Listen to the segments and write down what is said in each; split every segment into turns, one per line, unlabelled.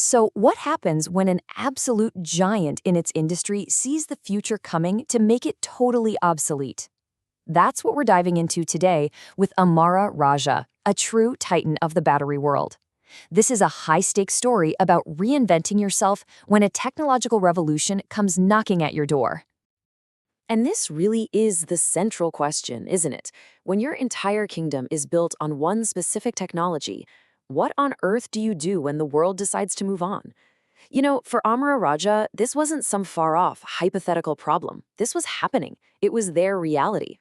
So, what happens when an absolute giant in its industry sees the future coming to make it totally obsolete? That's what we're diving into today with Amara Raja, a true titan of the battery world. This is a high-stakes story about reinventing yourself when a technological revolution comes knocking at your door. And this really is the central question, isn't it? When your entire kingdom is built on one specific technology, what on earth do you do when the world decides to move on? For Amara Raja, this wasn't some far-off, hypothetical problem. This was happening. It was their reality.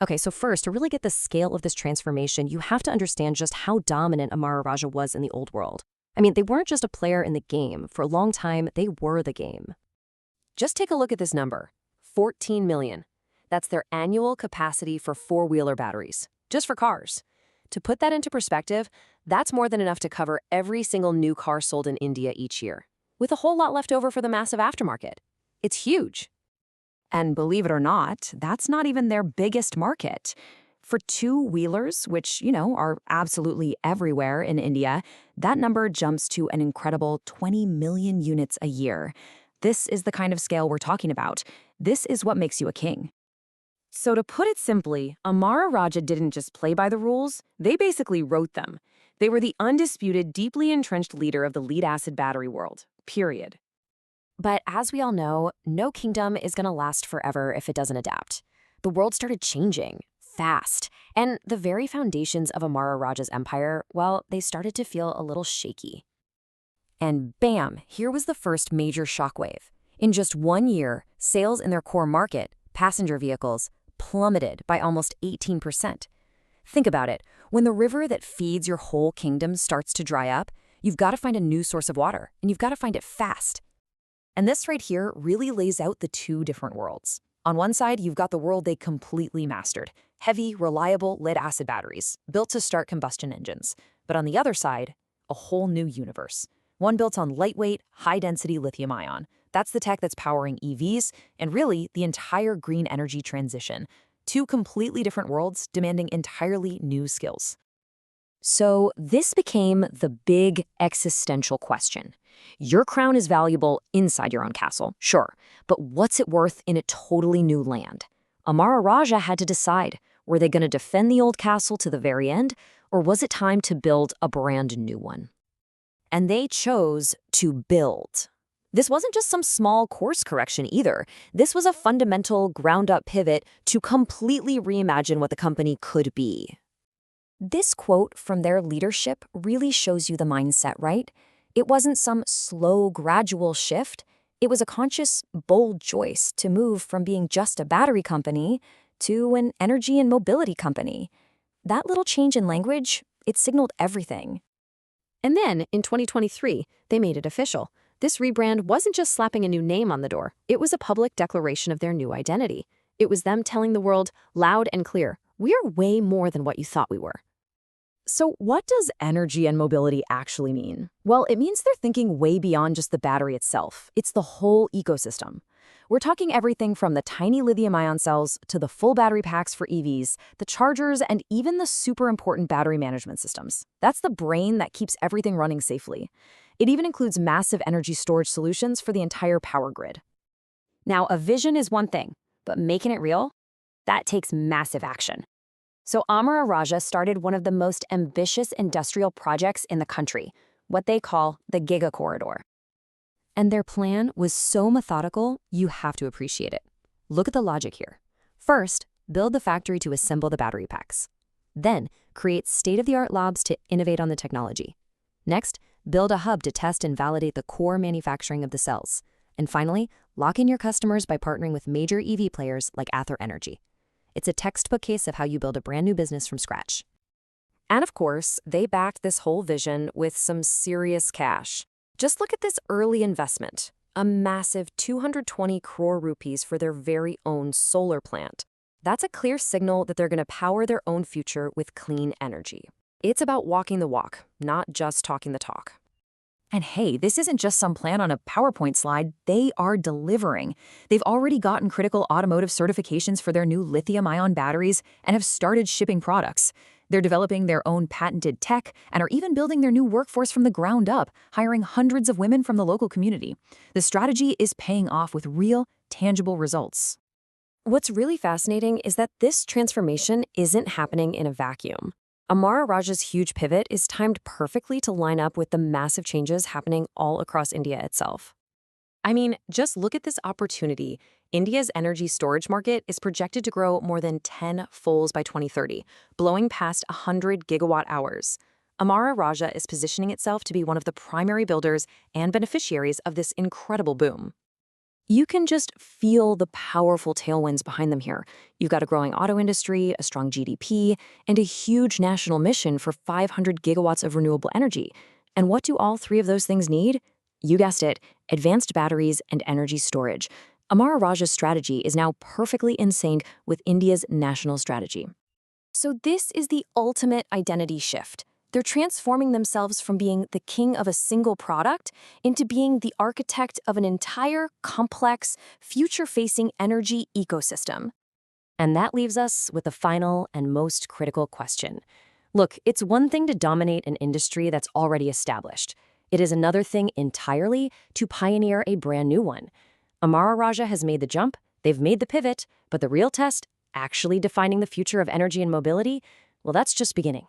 Okay, so first, to really get the scale of this transformation, you have to understand just how dominant Amara Raja was in the old world. I mean, they weren't just a player in the game. For a long time, they were the game.
Just take a look at this number, 14 million. That's their annual capacity for four-wheeler batteries, just for cars. To put that into perspective, that's more than enough to cover every single new car sold in India each year, with a whole lot left over for the massive aftermarket. It's huge. And believe it or not, that's not even their biggest market. For two-wheelers, which, are absolutely everywhere in India, that number jumps to an incredible 20 million units a year. This is the kind of scale we're talking about. This is what makes you a king. So to put it simply, Amara Raja didn't just play by the rules, they basically wrote them. They were the undisputed, deeply entrenched leader of the lead-acid battery world, period.
But as we all know, no kingdom is going to last forever if it doesn't adapt. The world started changing, fast, and the very foundations of Amara Raja's empire, well, they started to feel a little shaky. And bam, here was the first major shockwave. In just 1 year, sales in their core market, passenger vehicles, plummeted by almost 18%. Think about it. When the river that feeds your whole kingdom starts to dry up, you've got to find a new source of water, and you've got to find it fast. And this right here really lays out the two different worlds. On one side, you've got the world they completely mastered. Heavy, reliable lead-acid batteries, built to start combustion engines. But on the other side, a whole new universe. One built on lightweight, high-density lithium-ion. That's the tech that's powering EVs, and really, the entire green energy transition. Two completely different worlds demanding entirely new skills. So this became the big existential question. Your crown is valuable inside your own castle, sure, but what's it worth in a totally new land? Amara Raja had to decide, were they going to defend the old castle to the very end, or was it time to build a brand new one? And they chose to build. This wasn't just some small course correction either. This was a fundamental ground-up pivot to completely reimagine what the company could be. This quote from their leadership really shows you the mindset, right? It wasn't some slow, gradual shift. It was a conscious, bold choice to move from being just a battery company to an energy and mobility company. That little change in language, it signaled everything. And then, in 2023, they made it official. This rebrand wasn't just slapping a new name on the door. It was a public declaration of their new identity. It was them telling the world, loud and clear, we are way more than what you thought we were. So what does energy and mobility actually mean? Well, it means they're thinking way beyond just the battery itself. It's the whole ecosystem. We're talking everything from the tiny lithium-ion cells to the full battery packs for EVs, the chargers, and even the super important battery management systems. That's the brain that keeps everything running safely. It even includes massive energy storage solutions for the entire power grid. Now, a vision is one thing, but making it real? That takes massive action. So Amara Raja started one of the most ambitious industrial projects in the country, what they call the Giga Corridor. And their plan was so methodical, you have to appreciate it. Look at the logic here. First, build the factory to assemble the battery packs. Then, create state-of-the-art labs to innovate on the technology. Next, build a hub to test and validate the core manufacturing of the cells. And finally, lock in your customers by partnering with major EV players like Ather Energy. It's a textbook case of how you build a brand new business from scratch. And of course, they backed this whole vision with some serious cash. Just look at this early investment, a massive 220 crore rupees for their very own solar plant. That's a clear signal that they're going to power their own future with clean energy. It's about walking the walk, not just talking the talk. And hey, this isn't just some plan on a PowerPoint slide. They are delivering. They've already gotten critical automotive certifications for their new lithium-ion batteries and have started shipping products.
They're developing their own patented tech and are even building their new workforce from the ground up, hiring hundreds of women from the local community. The strategy is paying off with real, tangible results.
What's really fascinating is that this transformation isn't happening in a vacuum. Amara Raja's huge pivot is timed perfectly to line up with the massive changes happening all across India itself.
I mean, just look at this opportunity. India's energy storage market is projected to grow more than 10-fold by 2030, blowing past 100 gigawatt hours. Amara Raja is positioning itself to be one of the primary builders and beneficiaries of this incredible boom. You can just feel the powerful tailwinds behind them here. You've got a growing auto industry, a strong GDP, and a huge national mission for 500 gigawatts of renewable energy. And what do all three of those things need? You guessed it, advanced batteries and energy storage. Amara Raja's strategy is now perfectly in sync with India's national strategy. So this is the ultimate identity shift. They're transforming themselves from being the king of a single product into being the architect of an entire, complex, future-facing energy ecosystem. And that leaves us with the final and most critical question. Look, it's one thing to dominate an industry that's already established. It is another thing entirely to pioneer a brand new one. Amara Raja has made the jump, they've made the pivot, but the real test, actually defining the future of energy and mobility, well, that's just beginning.